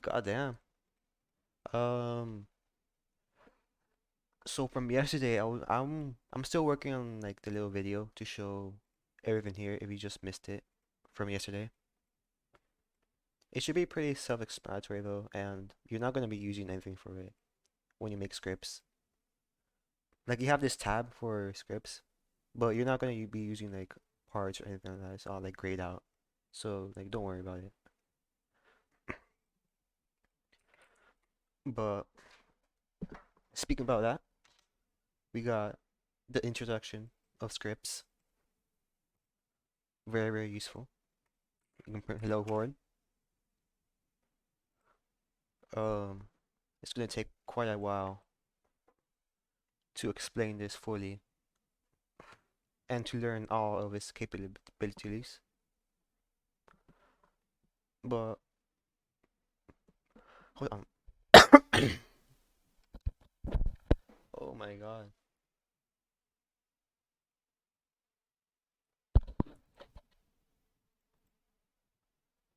Goddamn. Um, so from yesterday, I'm still working on like the little video to show everything here if you just missed it from yesterday. It should be pretty self-explanatory though, and you're not gonna be using anything for it when you make scripts. Like you have this tab for scripts, but you're not gonna be using like parts or anything like that. It's all like grayed out. So like don't worry about it. But speaking about that, we got the introduction of scripts. Very, very useful. You can print hello world. Um, it's gonna take quite a while to explain this fully and to learn all of its capabilities. But hold on. Oh my god.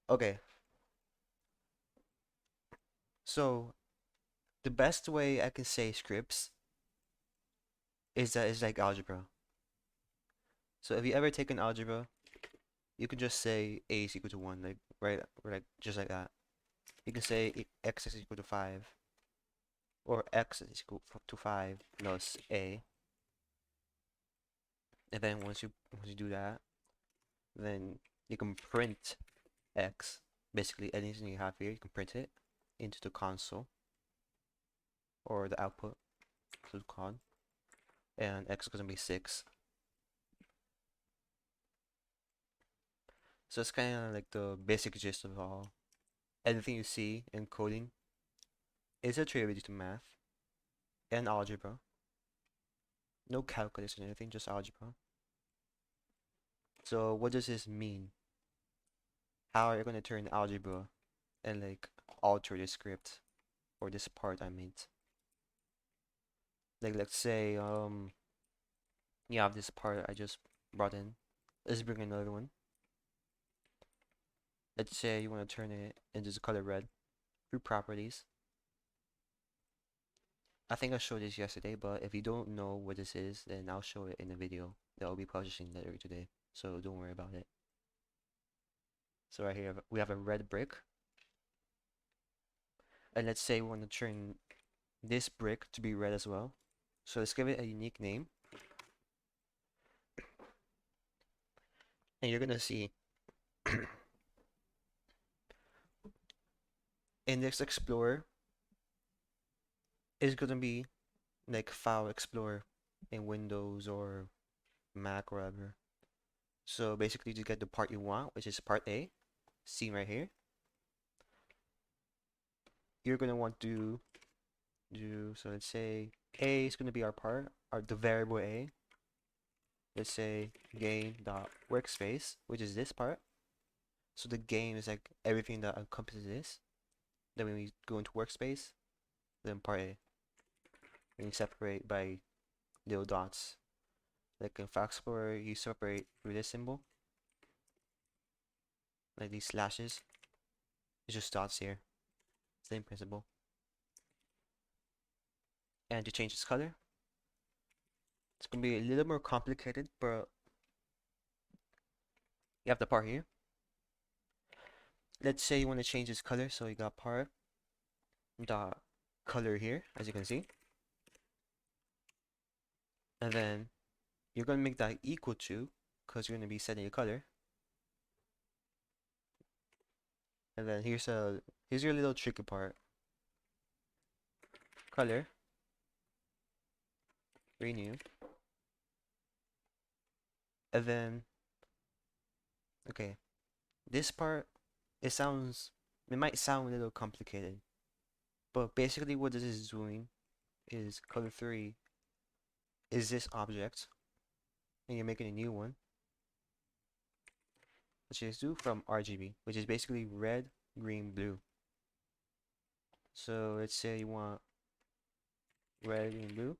Okay, so the best way I can say scripts is that it's like algebra. So if you ever take an algebra, you can just say a is equal to 1, like right, or like just like that. You can say x is equal to 5, or x is equal to 5 plus a. And then once you do that, then you can print x. Basically, anything you have here, you can print it into the console or the output to the con, and x is going to be 6. So it's kind of like the basic gist of all. Anything you see in coding is attributed to math and algebra. No calculus or anything, just algebra. So what does this mean? How are you going to turn algebra and like alter the script or this part I made? Like let's say you have this part I just brought in. Let's bring another one. Let's say you want to turn it into the color red through properties. I think I showed this yesterday, but if you don't know what this is, then I'll show it in a video that I'll be publishing later today. So don't worry about it. So right here we have a red brick. And let's say we want to turn this brick to be red as well. So let's give it a unique name. And you're gonna see Index Explorer is gonna be like File Explorer in Windows or Mac or whatever. So basically to get the part you want, which is part A, seen right here, you're gonna want to do, so let's say A is gonna be our part, the variable A. Let's say game dot workspace, which is this part. So the game is like everything that encompasses this. Then when we go into workspace, then part A. And you separate by little dots. Like in File Explorer, you separate through this symbol, like these slashes. It's just dots here. Same principle. And to change its color, it's gonna be a little more complicated, but you have the part here. Let's say you want to change its color, so you got part dot color here, as you can see. And then you're gonna make that equal to, because you're gonna be setting a color. And then here's your little tricky part. Color, renew, and then okay, this part it might sound a little complicated, but basically what this is doing is color 3 is this object, and you're making a new one, which is do from RGB, which is basically red, green, blue. So let's say you want red, green, blue.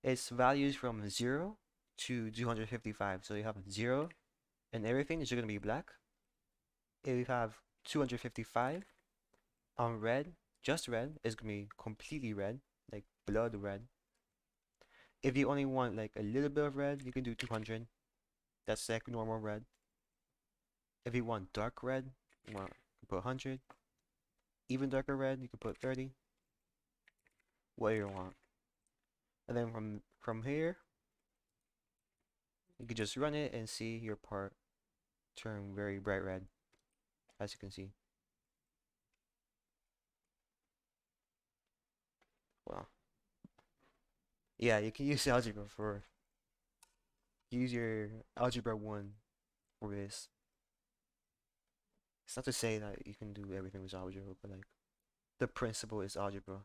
Its values from 0 to 255. So you have 0 and everything is going to be black. If you have 255, On red, just red is gonna be completely red, like blood red. If you only want like a little bit of red, you can do 200. That's like normal red. If you want dark red, well, you can put 100. Even darker red, you can put 30. Whatever you want. And then from here, you can just run it and see your part turn very bright red, as you can see. Well, yeah, you can use algebra for use your algebra 1 for this. It's not to say that you can do everything with algebra, but like the principle is algebra.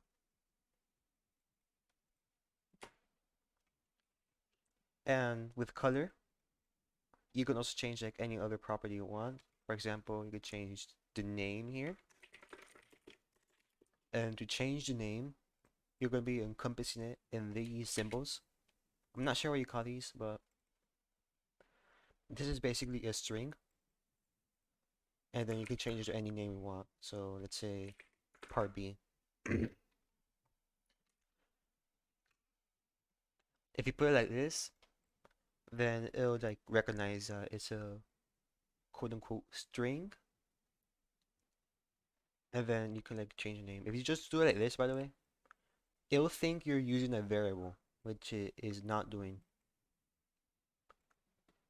And with color, you can also change like any other property you want. For example, you could change the name here. And to change the name, you're going to be encompassing it in these symbols. I'm not sure what you call these, but this is basically a string. And then you can change it to any name you want. So let's say part B. If you put it like this, then it'll like recognize it's a quote unquote string. And then you can like change the name. If you just do it like this, by the way, it'll think you're using a variable, which it is not doing.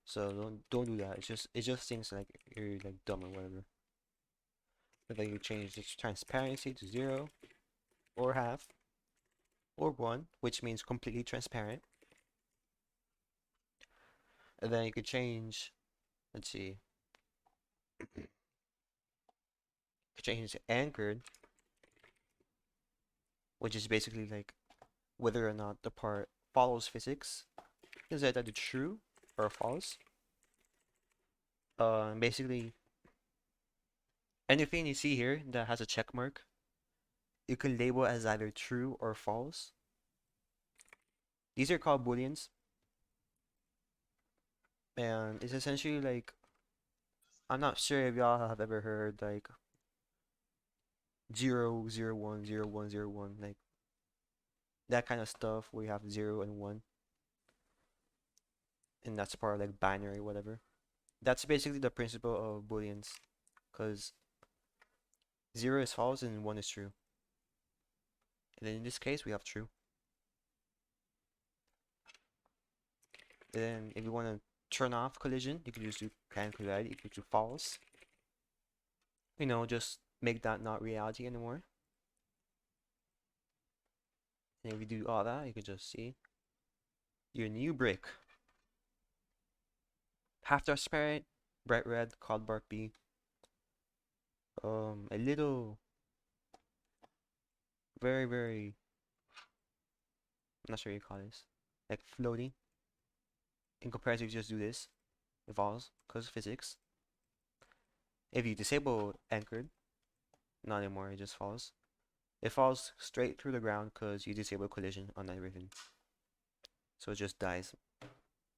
So don't do that. It just thinks like you're like dumb or whatever. But then you change the transparency to 0 or half or 1, which means completely transparent. And then you could change, let's see, change anchored, which is basically like whether or not the part follows physics. Is that either true or false? Basically, anything you see here that has a check mark, you can label as either true or false. These are called booleans, and it's essentially like, I'm not sure if y'all have ever heard like 0, 0, 1, 0, 1, 0, 1, like that kind of stuff where you have 0 and 1, and that's part of like binary, whatever. That's basically the principle of booleans, because 0 is false and 1 is true. And then in this case, we have true. And then if you want to turn off collision, you can just do can collide equal to false. You know, just make that not reality anymore. And if you do all that, you can just see your new brick. Half transparent, bright red, called bark B. A little, very, I'm not sure what you call this, like floating. In comparison, if you just do this, it falls because of physics. If you disable anchored, not anymore, it just falls. It falls straight through the ground because you disable collision on everything. So it just dies.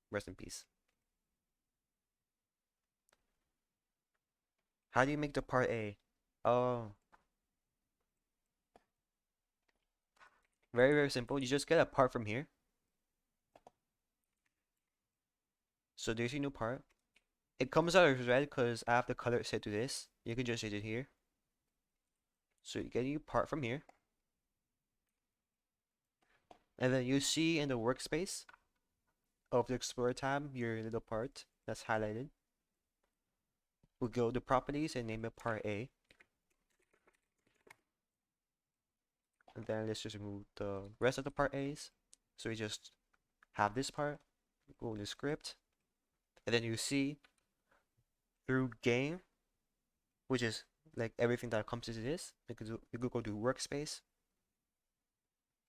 Rest in peace. How do you make the part A? Oh, very simple. You just get a part from here. So there's your new part. It comes out as red because I have the color set to this. You can just hit it here. So you get your part from here. And then you see in the workspace of the Explorer tab, your little part that's highlighted. We'll go to properties and name it part A. And then let's just remove the rest of the part A's. So we just have this part, go to script, and then you see through game, which is like everything that comes into this, you could go to workspace,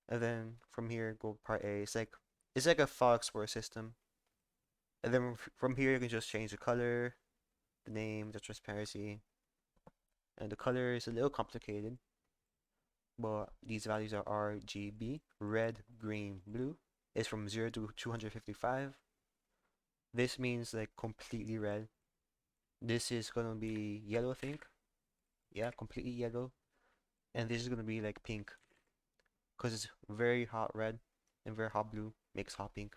and then from here go part A. It's like a file explorer system. And then from here you can just change the color, the name, the transparency, and the color is a little complicated, but these values are RGB, red, green, blue. It's from 0 to 255. This means like completely red. This is gonna be yellow, I think. Yeah, completely yellow. and this is gonna be like pink, because it's very hot red and very hot blue makes hot pink.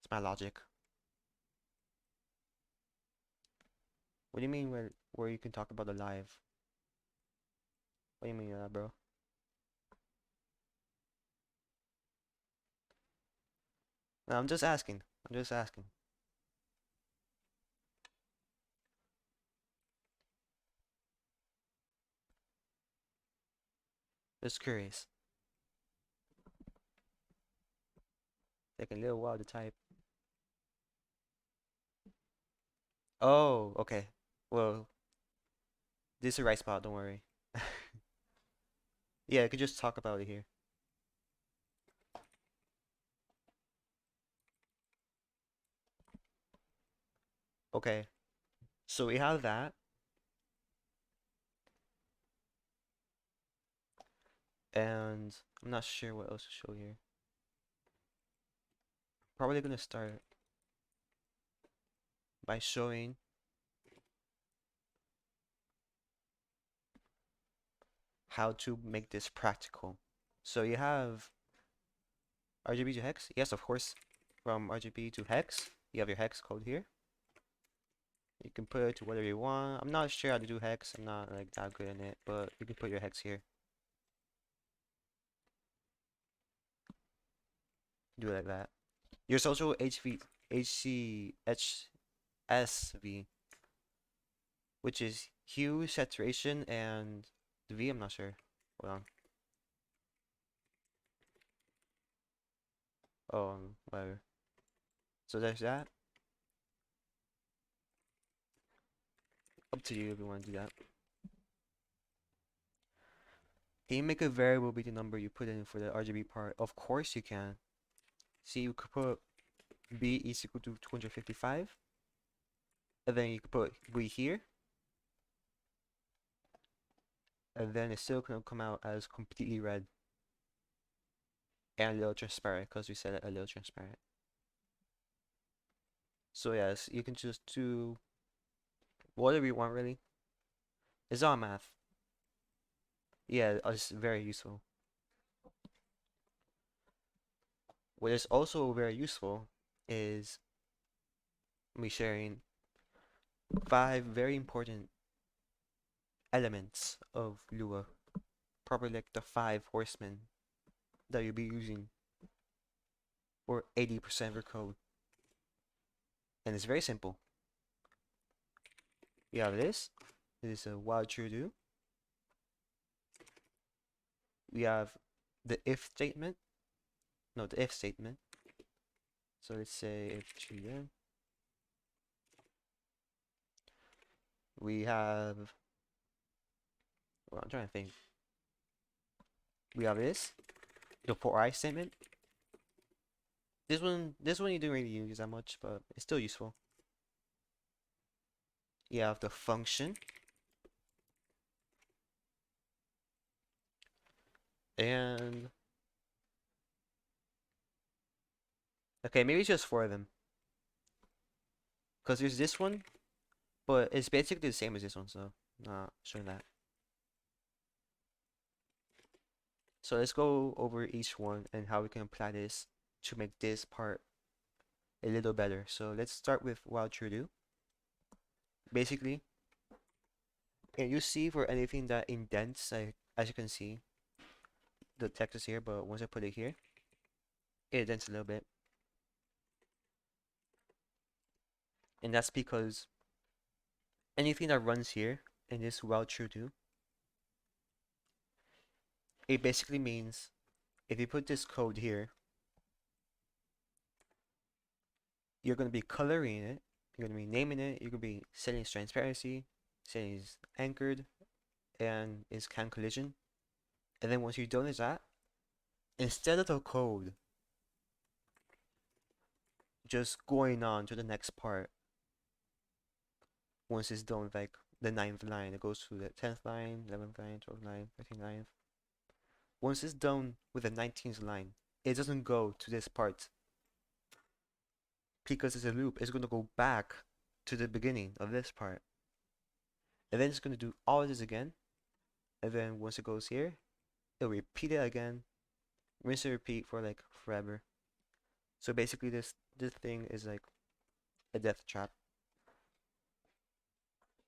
It's my logic. What do you mean where you can talk about the live? What do you mean, bro? No, I'm just asking. I'm just asking. Just curious. Taking a little while to type. Oh, okay. Well, this is the right spot, don't worry. Yeah, I could just talk about it here. Okay, so we have that, and I'm not sure what else to show here. Probably gonna start by showing how to make this practical. So you have RGB to hex. Yes, of course. From RGB to hex, you have your hex code here. You can put it to whatever you want. I'm not sure how to do hex. I'm not like that good in it, but you can put your hex here. Do it like that. Your social HCSV, which is hue, saturation, and the V. I'm not sure. Hold on. Oh, whatever. So there's that. Up to you if you want to do that. Can you make a variable be the number you put in for the RGB part? Of course you can. See, you could put B is equal to 255, and then you could put B here, and then it's still gonna come out as completely red and a little transparent because we set it a little transparent. So yes, you can just do whatever you want really. It's all math. Yeah, it's very useful. What is also very useful is me sharing 5 very important elements of Lua. Probably like the 5 horsemen that you'll be using for 80% of your code. And it's very simple. We have this. This is a while true do. We have the if statement. No, the if statement. So let's say if true then. We have, well, I'm trying to think. We have this, the for I statement. This one you don't really use that much, but it's still useful. You have the function, and okay, maybe it's just 4 of them, because there's this one, but it's basically the same as this one, so not showing that. So let's go over each one and how we can apply this to make this part a little better. So let's start with while true do. Basically, and you see for anything that indents, as you can see, the text is here, but once I put it here, it indents a little bit. And that's because anything that runs here in this while true do, it basically means if you put this code here, you're going to be coloring it, you're going to be naming it, you're going to be setting its transparency, setting its anchored, and its can collision. And then once you're done with that, instead of the code just going on to the next part, once it's done with like the 9th line, it goes to the 10th line, 11th line, 12th line, 13th line. Once it's done with the 19th line, it doesn't go to this part because it's a loop. It's going to go back to the beginning of this part, and then it's going to do all of this again And then once it goes here, it'll repeat it again, rinse and repeat for like forever. So basically this thing is like a death trap.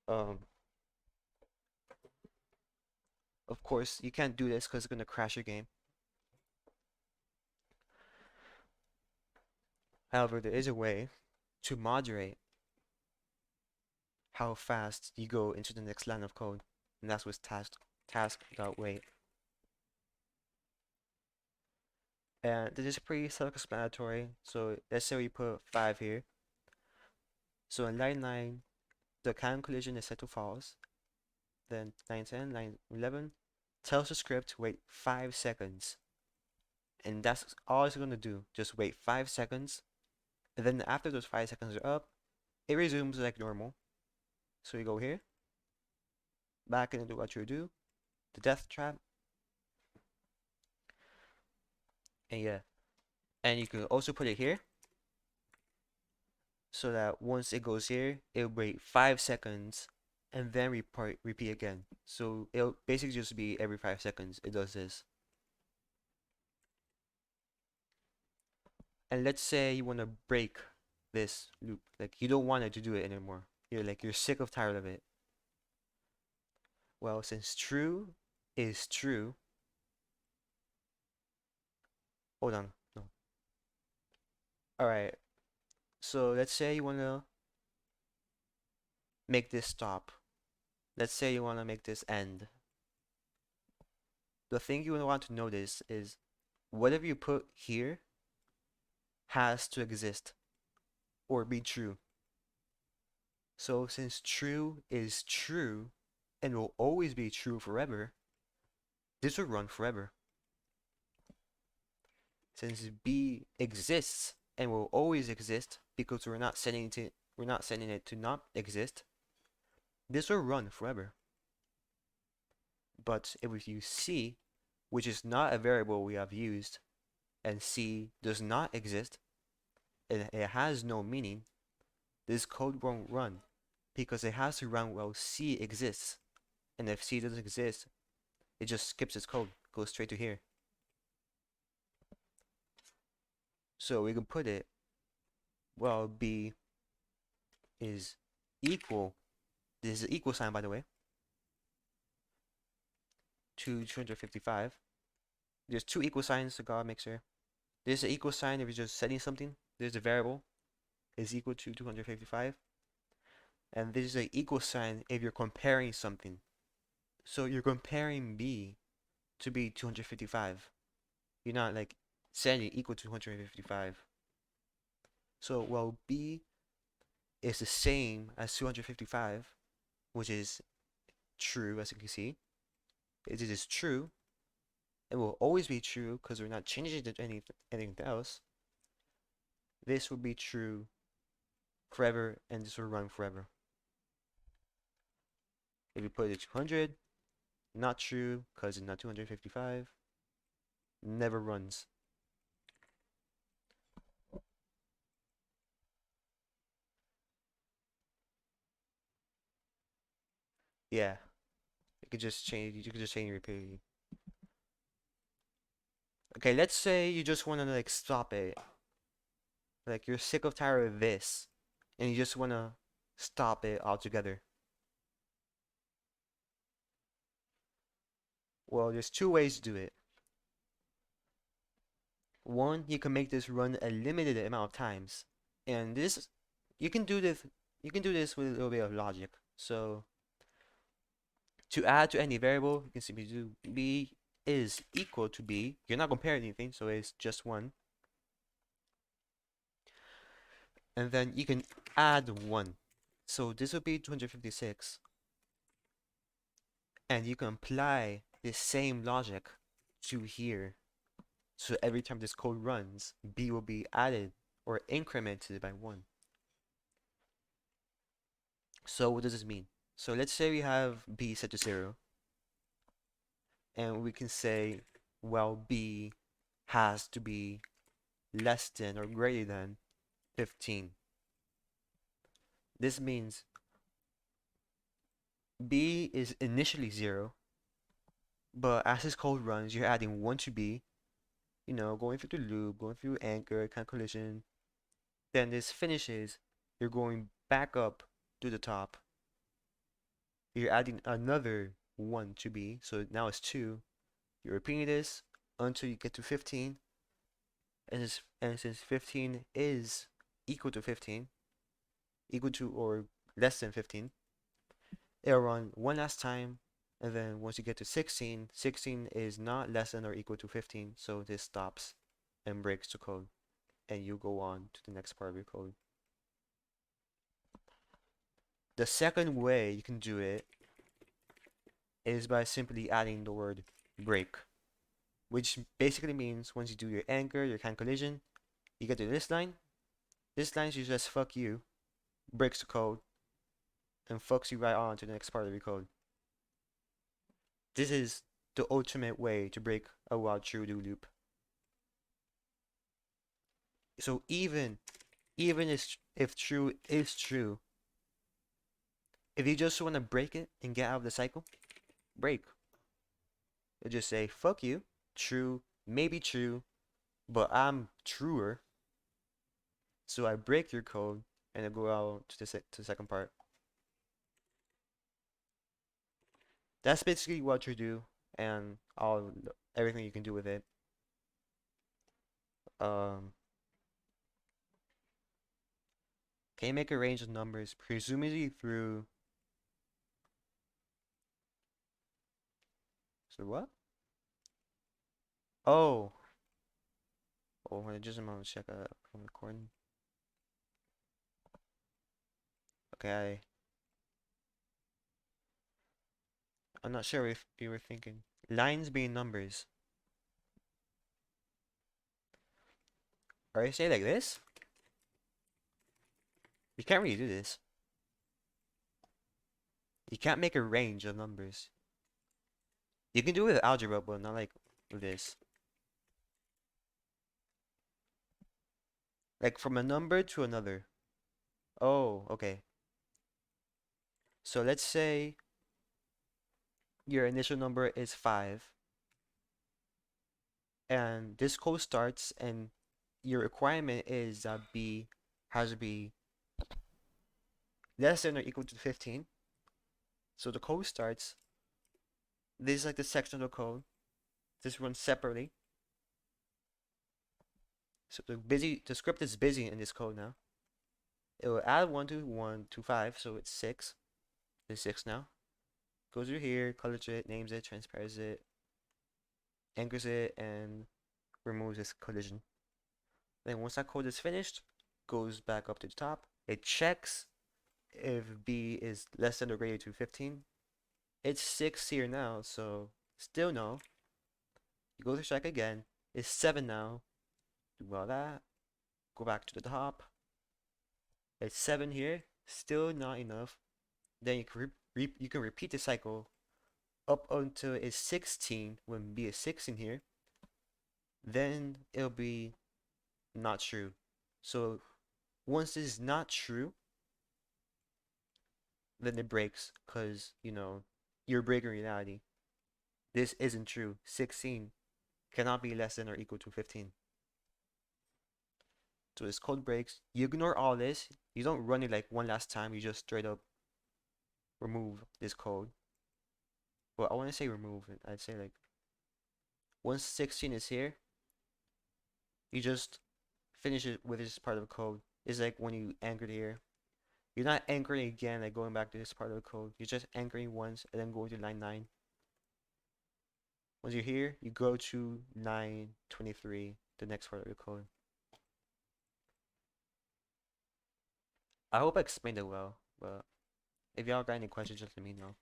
Um, of course you can't do this because it's gonna crash your game. However, there is a way to moderate how fast you go into the next line of code, and that's with task.wait. And this is pretty self-explanatory. So let's say we put 5 here. So in line 9, the can collision is set to false. Then line 10, line 11 tells the script to wait 5 seconds. And that's all it's going to do. Just wait 5 seconds. And then after those 5 seconds are up, it resumes like normal. So you go here, back into what you do, the death trap. And yeah. And you can also put it here, so that once it goes here, it'll wait 5 seconds and then repeat again. So it'll basically just be every 5 seconds it does this. And let's say you want to break this loop, like you don't want it to do it anymore. You're sick of tired of it. Well, since true is true, hold on, no. All right. So let's say you want to make this stop. Let's say you want to make this end. The thing you want to notice is whatever you put here has to exist or be true. So since true is true and will always be true forever, this will run forever. Since B exists and will always exist because we're not setting it to not exist, this will run forever. But if we use C, which is not a variable we have used, and C does not exist, and it has no meaning, this code won't run because it has to run while C exists. And if C doesn't exist, it just skips its code, goes straight to here. So we can put it, well, B is equal, this is an equal sign by the way, to 255. There's 2 equal signs, so God makes sure. There's an equal sign if you're just setting something. There's a variable is equal to 255. And this is an equal sign if you're comparing something. So you're comparing B to be 255. You're not like setting equal to 255. So well, B is the same as 255, which is true, as you can see. It is true. It will always be true because we're not changing it to anything else. This will be true forever, and this will run forever. If you put it 200, not true because it's not 255. Never runs. Yeah, you could just change. You could just change repeatedly. Okay, let's say you just want to like stop it. Like you're sick of tired of this, and you just want to stop it altogether. Well, there's 2 ways to do it. One, you can make this run a limited amount of times, and this you can do this. You can do this with a little bit of logic. So to add to any variable, you can simply do b is equal to b. You're not comparing anything, so it's just 1. And then you can add 1. So this will be 256. And you can apply the same logic to here. So every time this code runs, b will be added or incremented by 1. So what does this mean? So let's say we have b set to 0. And we can say, well, b has to be less than or greater than 15. This means b is initially 0, But as this code runs, you're adding 1 to B, you know, going through the loop, going through anchor, kind of collision. Then this finishes, you're going back up to the top. You're adding another 1 to B, so now it's 2. You're repeating this until you get to 15. And since 15 is equal to 15, equal to or less than 15, it'll run one last time. And then once you get to 16, 16 is not less than or equal to 15, so this stops and breaks the code. And you go on to the next part of your code. The second way you can do it is by simply adding the word break, which basically means once you do your anchor, your kind collision, you get to this line. This line is just fuck you, breaks the code, and fucks you right on to the next part of your code. This is the ultimate way to break a while true do loop. So even if true is true, if you just want to break it and get out of the cycle, break. You just say fuck you, true, maybe true, but I'm truer. So I break your code and I go out to the second part. That's basically what you do and everything you can do with it. Um, can you make a range of numbers, presumably through. So what? Oh, just a moment. Check I'm recording. Okay, I'm not sure if you were thinking lines being numbers. Or I say like this? You can't really do this. You can't make a range of numbers. You can do it with algebra, but not like with this. Like from a number to another. Oh, okay. So let's say your initial number is 5, and this code starts, and your requirement is that B has to be less than or equal to 15. So the code starts. This is like the section of the code. This runs separately. So the script is busy in this code now. It will add 1 to 5, so it's 6. There's 6 now. Goes through here, colors it, names it, transpares it, anchors it, and removes this collision. Then once that code is finished, goes back up to the top. It checks if B is less than or greater to 15. It's 6 here now, so still no. You go to check again. It's 7 now. Do all that. Go back to the top. It's 7 here. Still not enough. Then you can repeat the cycle up until it's 16 when B is 16 here. Then it'll be not true. So once this is not true, then it breaks because, you know, you're breaking reality. This isn't true. 16 cannot be less than or equal to 15. So this code breaks. You ignore all this. You don't run it like one last time. You just straight up remove this code. Well, I want to say remove it. I'd say like once 16 is here, you just finish it with this part of the code. It's like when you anchored here. You're not anchoring again, like going back to this part of the code. You're just anchoring once and then going to line 9. Once you're here, you go to line 23, the next part of the code. I hope I explained it well, but if y'all got any questions, just let me know.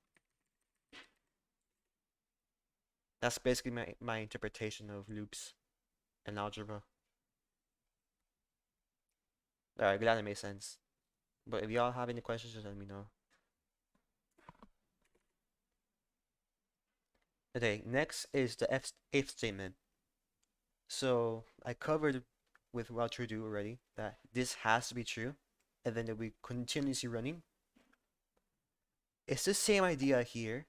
That's basically my interpretation of loops and algebra. Alright, glad it made sense. But if y'all have any questions, just let me know. Okay, next is the if statement. So I covered with while true do already that this has to be true, and then it'll be continuously running. It's the same idea here,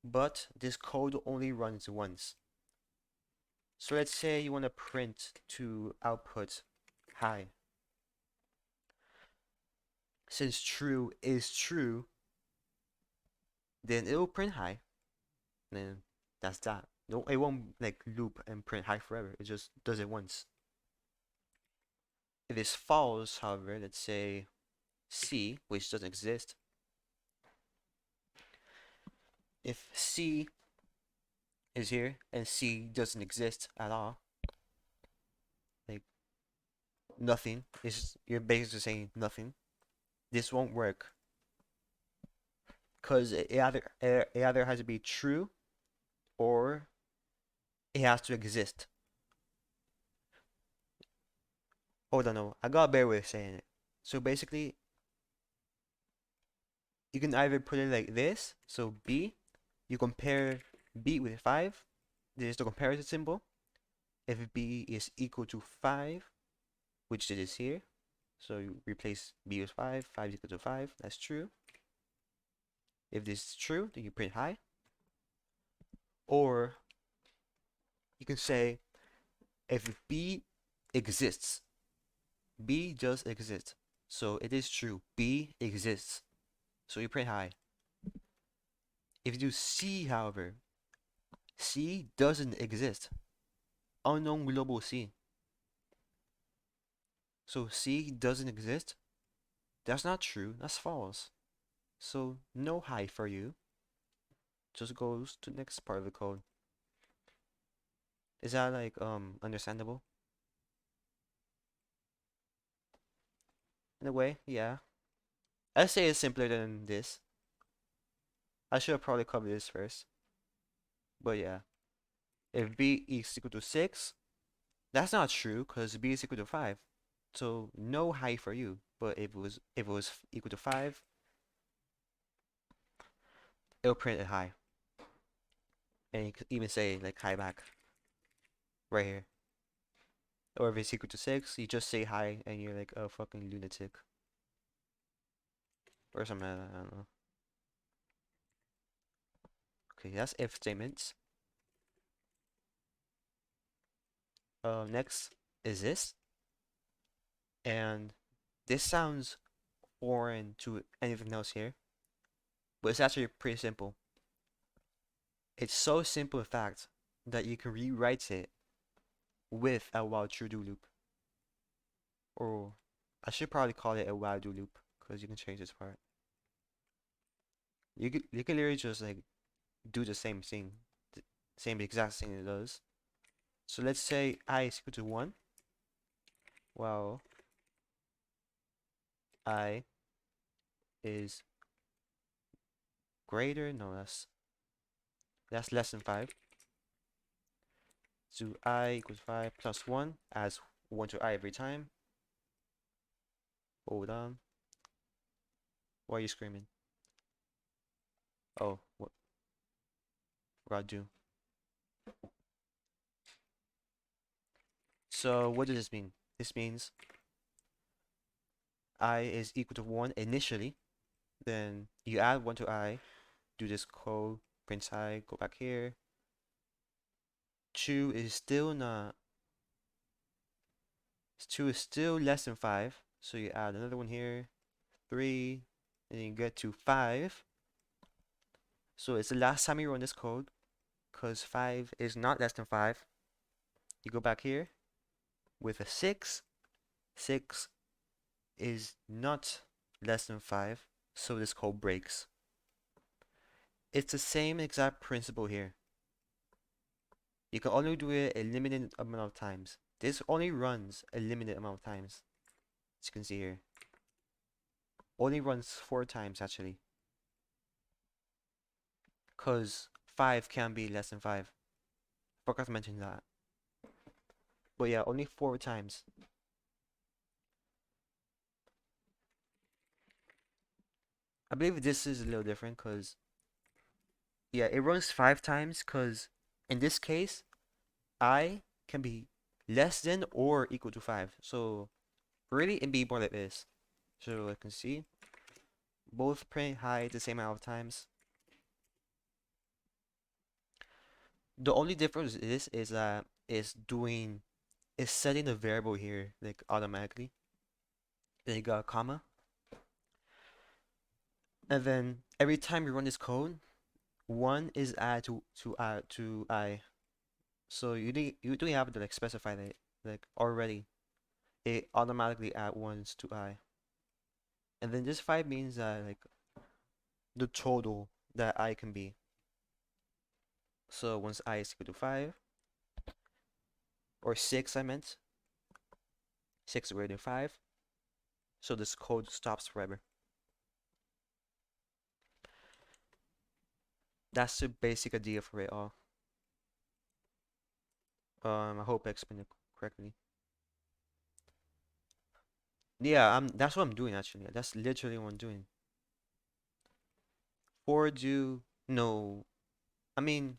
but this code only runs once. So let's say you want to print to output high. Since true is true, then it'll print high. And then that's that. No, it won't like loop and print high forever. It just does it once. If it's false, however, let's say C, which doesn't exist. If C is here and C doesn't exist at all, like nothing, you're basically saying nothing. This won't work because it either has to be true or it has to exist. Hold on, no, I got a better way of saying it. So basically, you can either put it like this. So B, you compare B with 5. This is the comparison symbol. If B is equal to 5, which it is here, so you replace B with 5, 5 is equal to 5, that's true. If this is true, then you print high. Or you can say if B exists, B just exists. So it is true, B exists. So you print high. If you do C, however, C doesn't exist. Unknown global C. So C doesn't exist. That's not true, that's false. So no high for you. Just goes to the next part of the code. Is that like understandable? In a way, yeah. I'd say it's simpler than this. I should have probably covered this first. But yeah. If B is equal to 6, that's not true because B is equal to 5. So no high for you. But if it was equal to 5, it'll print it high. And you could even say like high back. Right here. Or if it's equal to 6, you just say high and you're like a fucking lunatic. Or something like that, I don't know. Okay, that's if statements. Next is this. And this sounds foreign to anything else here. But it's actually pretty simple. It's so simple in fact that you can rewrite it with a while true do loop. Or I should probably call it a while do loop because you can change this part. You can literally just like do the same thing, the same exact thing it does. So let's say I is equal to 1. Well, I is greater, no, that's less than 5. So I equals 5 plus 1 adds 1 to I every time. Hold on. Why are you screaming? Oh, what I do? So what does this mean? This means I is equal to 1 initially. Then you add 1 to I, do this code, print I, go back here. 2 is still not, 2 is still less than 5. So you add another one here, 3, and you get to 5. So it's the last time you run this code, because 5 is not less than 5. You go back here with a 6. 6 is not less than 5, so this code breaks. It's the same exact principle here. You can only do it a limited amount of times. This only runs a limited amount of times. As you can see here. Only runs 4 times actually. Because 5 can be less than 5. Forgot to mention that. But yeah, only 4 times. I believe this is a little different because yeah, it runs 5 times because in this case, I can be less than or equal to 5. So really it be more like this. So I can see both print high the same amount of times. The only difference is that is setting the variable here like automatically. Then you got a comma, and then every time you run this code, one is added to I. So you don't have to like specify that like already. It automatically add ones to I. And then this 5 means that like the total that I can be. So once I is equal to 5, or 6 I meant, 6 greater than 5, so this code stops forever. That's the basic idea for it all. I hope I explained it correctly. Yeah, that's what I'm doing actually. That's literally what I'm doing. For do no, I mean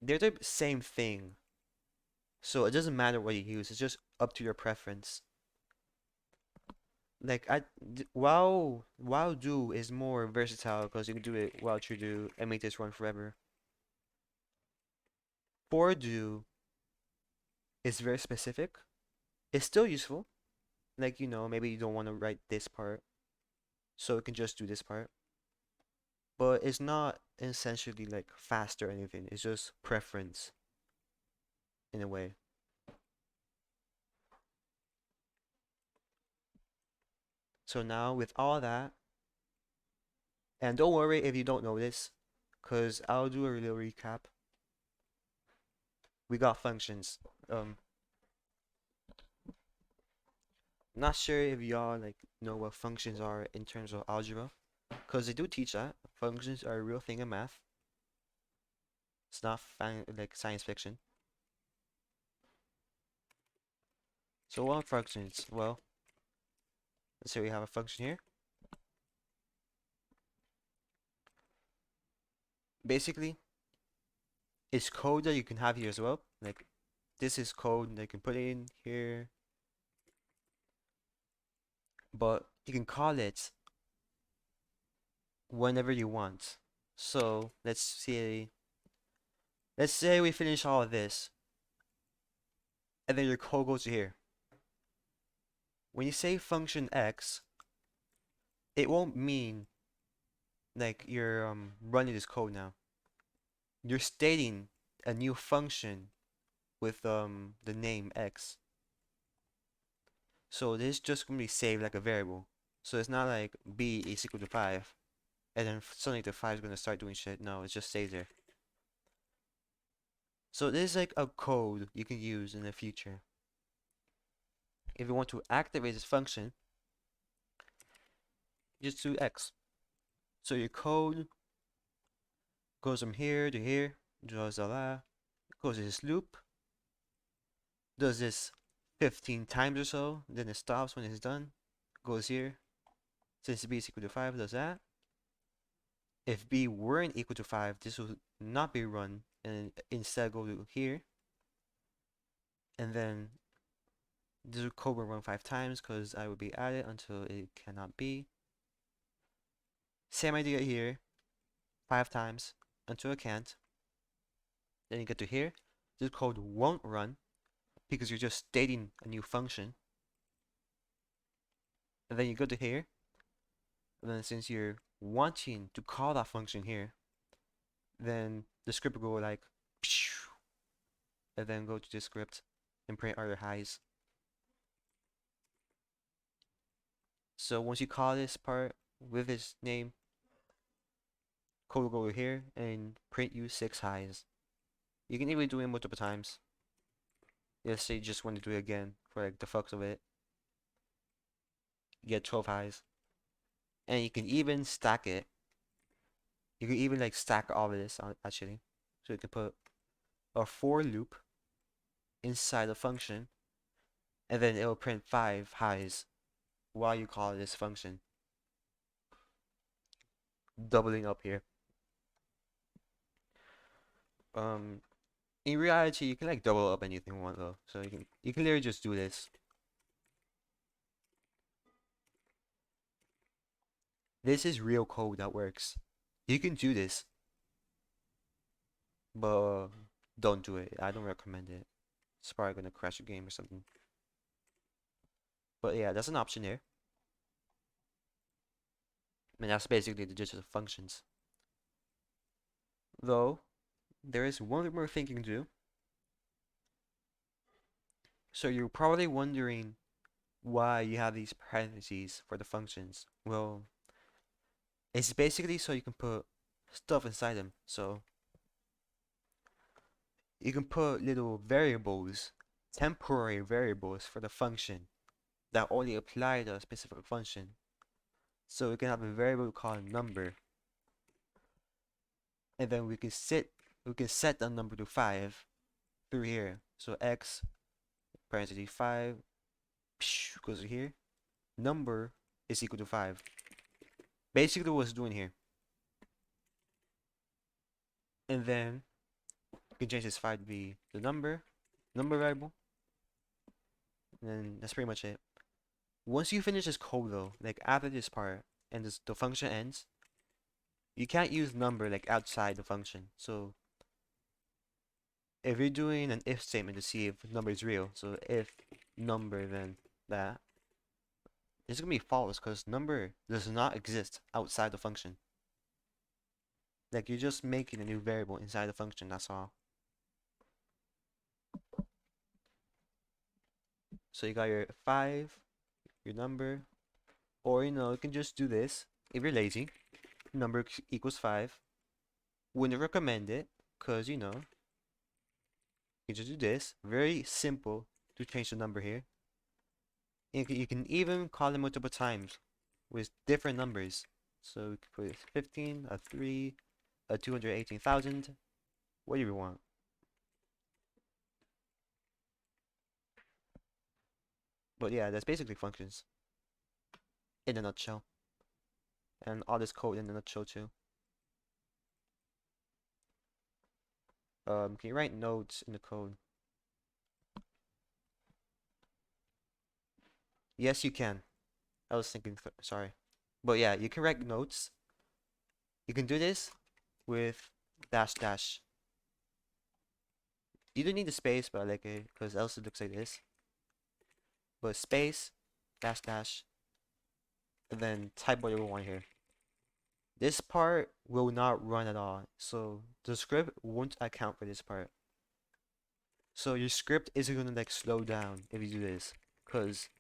they're the same thing. So it doesn't matter what you use. It's just up to your preference. Like while do is more versatile because you can do it while true do and make this run forever. For do is very specific. It's still useful. Like maybe you don't want to write this part, so it can just do this part. But it's not essentially like fast or anything. It's just preference in a way. So now with all that, and don't worry if you don't know this, because I'll do a little recap. We got functions. Not sure if y'all like know what functions are in terms of algebra, because they do teach that functions are a real thing in math. It's not like science fiction. So what are functions? Well, let's say we have a function here. Basically, it's code that you can have here as well. Like this is code that you can put in here, but you can call it whenever you want. So let's say we finish all of this, and then your code goes here. When you say function x, it won't mean like you're running this code now. You're stating a new function with the name x. So this is just gonna be saved like a variable. So it's not like b is equal to 5, and then suddenly the 5 is gonna start doing shit. No, it just stays there. So this is like a code you can use in the future. If you want to activate this function, just do x. So your code goes from here to here, draws a la, goes to this loop, does this 15 times or so, then it stops when it's done, goes here, since b is equal to 5, does that. If b weren't equal to 5, this would not be run, and instead go to here, and then this code will run 5 times because I would be added until it cannot be. Same idea here, 5 times until it can't. Then you get to here, this code won't run because you're just stating a new function. And then you go to here, and then since you're wanting to call that function here, then the script will go like, and then go to this script and print other highs. So once you call this part with its name, code will go over here and print you 6 highs. You can even do it multiple times. Let's say you just want to do it again for like the fucks of it. You get 12 highs. And you can even stack it. You can even like stack all of this on actually. So you can put a for loop inside the function, and then it will print 5 highs while you call this function. Doubling up here. Um, in reality, you can like double up anything you want though. So you can literally just do this. This is real code that works. You can do this. but don't do it. I don't recommend it. It's probably gonna crash your game or something. But yeah, that's an option there. And that's basically the gist of the functions. Though, there is one more thing you can do. So you're probably wondering why you have these parentheses for the functions. Well, it's basically so you can put stuff inside them. So you can put little variables, temporary variables for the function that only apply to a specific function. So we can have a variable called number, and then we can set the number to 5 through here. So x parentheses 5 goes to here. Number is equal to 5. Basically what it's doing here. And then we can change this 5 to be the number variable. And then that's pretty much it. Once you finish this code though, like after this part and the function ends, you can't use number like outside the function. So if you're doing an if statement to see if number is real, so if number then that, it's gonna be false because number does not exist outside the function. Like you're just making a new variable inside the function, that's all. So you got your 5, your number, or you can just do this if you're lazy. Number equals 5. Wouldn't recommend it because you just do this. Very simple to change the number here. You can even call it multiple times with different numbers. So we could put 15, a 3, a 218,000, whatever you want. But yeah, that's basically functions in a nutshell. And all this code in a nutshell too. Can you write notes in the code? Yes, you can. I was thinking, sorry. But yeah, you can write notes. You can do this with dash dash. You don't need the space, but I like it because else it looks like this. But space, dash dash, and then type whatever you want here. This part will not run at all, so the script won't account for this part. So your script isn't gonna like slow down if you do this, cause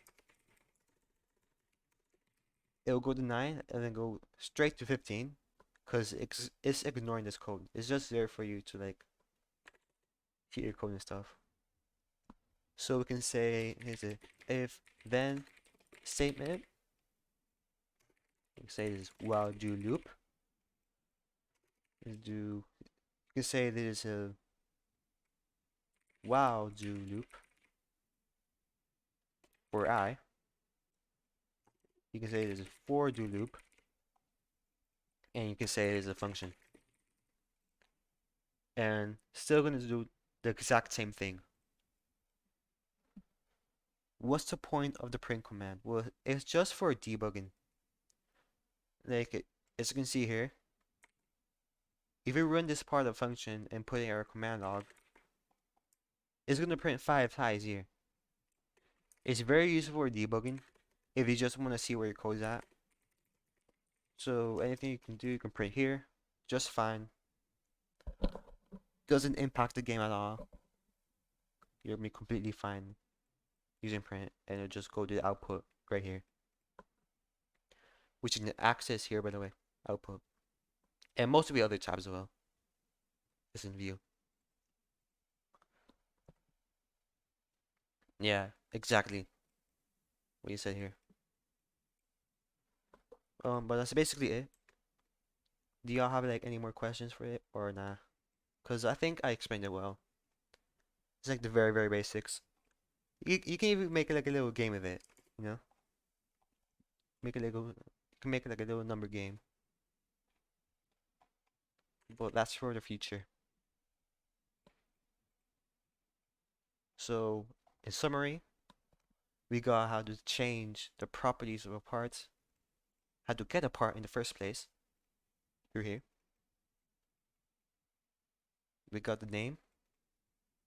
it'll go to 9 and then go straight to 15, cause it's ignoring this code. It's just there for you to like hit your code and stuff. So we can say here's a if then statement. We can say this is while do loop. You can say this is a while do loop for I. You can say it is a for do loop, and you can say it is a function. And still gonna do the exact same thing. What's the point of the print command? Well, it's just for debugging. Like, as you can see here, if we run this part of the function and put in our command log, it's gonna print 5 times here. It's very useful for debugging if you just want to see where your code's at. So anything you can do, you can print here, just fine. Doesn't impact the game at all. You'll be completely fine using print, and it'll just go to the output right here, which you can access here, by the way, output, and most of the other tabs as well is in view. Yeah, exactly what you said here. But that's basically it. Do y'all have like any more questions for it or nah? Cause I think I explained it well. It's like the very very basics. You can even make it like a little game of it, you know? Make it like you can make it like a little number game. But that's for the future. So, in summary, we got how to change the properties of a part, how to get a part in the first place through here. We got the name,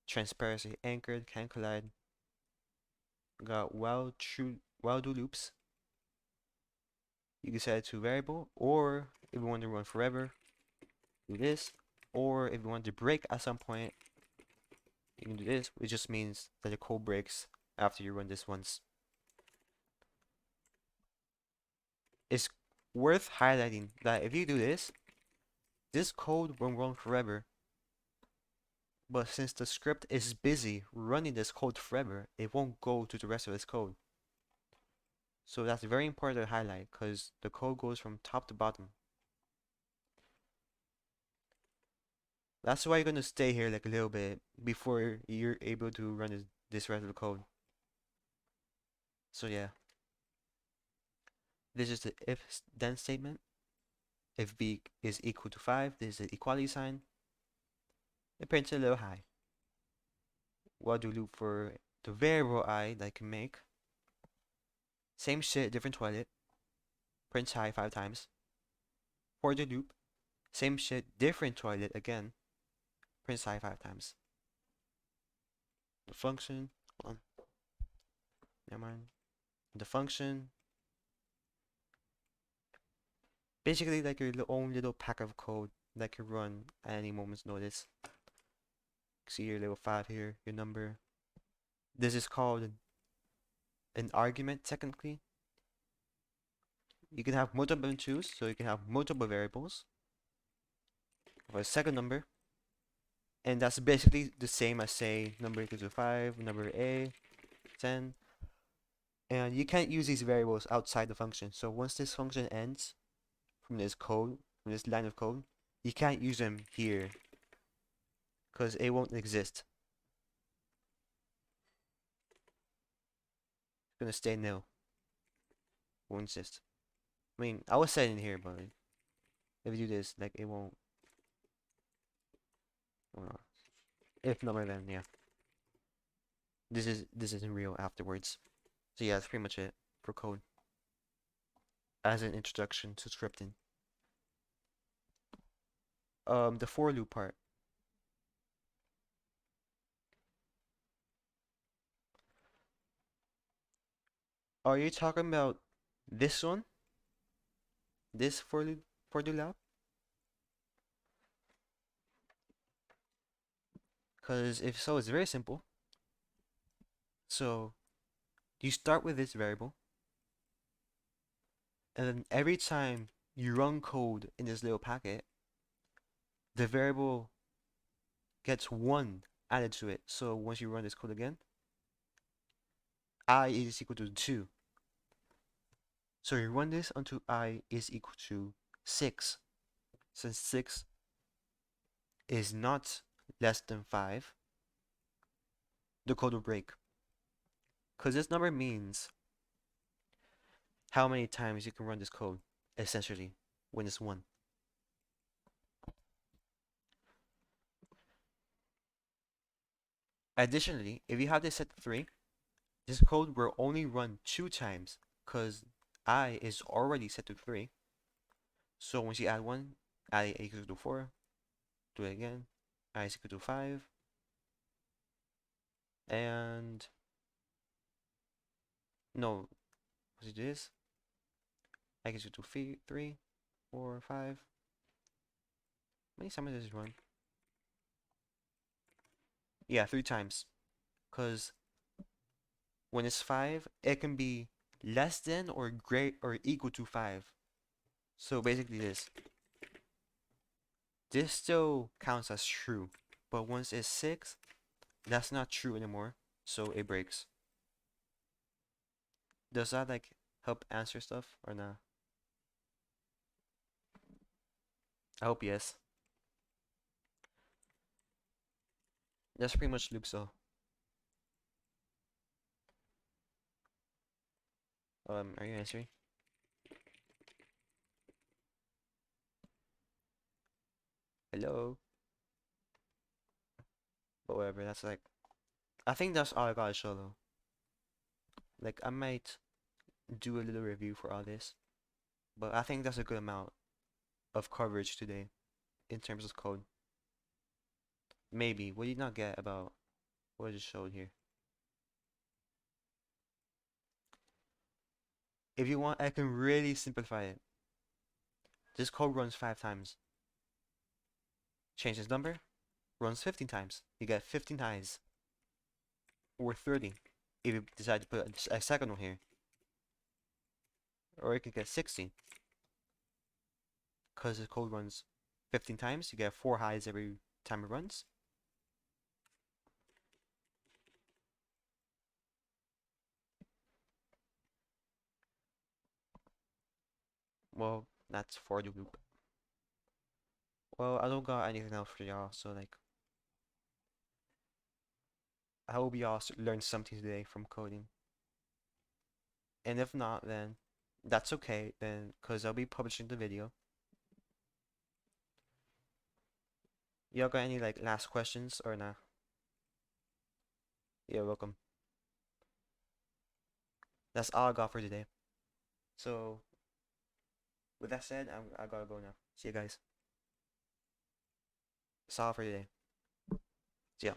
transparency, anchored, can collide. We got while do loops. You can set it to variable, or if you want to run forever, do this. Or if you want to break at some point, you can do this, which just means that the code breaks after you run this once. It's worth highlighting that if you do this code won't run forever. But since the script is busy running this code forever, it won't go to the rest of this code. So that's very important to highlight because the code goes from top to bottom. That's why you're going to stay here like a little bit before you're able to run this rest of the code. So yeah, this is the if then statement. If b is equal to 5, this is the equality sign. It prints a little high. While do loop for the variable I that I can make. Same shit, different toilet. Prints high 5 times. For the loop, same shit, different toilet again. Prints high 5 times. The function, hold on, never mind. The function, basically like your own little pack of code that can run at any moment's notice. See your little 5 here, your number. This is called an argument technically. You can have multiple choose, so you can have multiple variables of a second number. And that's basically the same as say number equals to 5, number a, 10. And you can't use these variables outside the function. So once this function ends from this code, from this line of code, you can't use them here because it won't exist. It's gonna stay nil. Won't exist. I mean, I was setting here, but if you do this, like it won't. If number, then yeah. This isn't real afterwards. So yeah, that's pretty much it for code. As an introduction to scripting. The for loop part. Are you talking about this one? This for loop? Because if so, it's very simple. So you start with this variable, and then every time you run code in this little packet, the variable gets 1 added to it. So once you run this code again, I is equal to 2. So you run this until I is equal to 6. Since 6 is not less than 5, the code will break. Because this number means how many times you can run this code, essentially, when it's 1. Additionally, if you have this set to 3, this code will only run 2 times because I is already set to 3. So once you add 1, I equals to 4, do it again, I is equal to 5, and no, let's do this, I equals to 3, 4, 5. How many times does this run? Yeah, 3 times. Because when it's 5, it can be less than or great or equal to 5. So basically this still counts as true. But once it's 6, that's not true anymore. So it breaks. Does that like help answer stuff or not? I hope yes. That's pretty much loop so. Are you answering? Hello? But whatever, that's like I think that's all I gotta show though. Like I might do a little review for all this. But I think that's a good amount of coverage today in terms of code. Maybe. What do you not get about what I just showed here? If you want, I can really simplify it. This code runs 5 times. Change this number, runs 15 times. You get 15 eyes, or 30 if you decide to put a second one here. Or you can get 16. Because the code runs 15 times, you get 4 highs every time it runs. Well, that's for the loop. Well, I don't got anything else for y'all, so like, I hope y'all learned something today from coding. And if not, then that's okay, then, because I'll be publishing the video. Y'all got any like last questions or nah? You're welcome. That's all I got for today. So, with that said, I gotta go now. See you guys. That's all for today. See ya.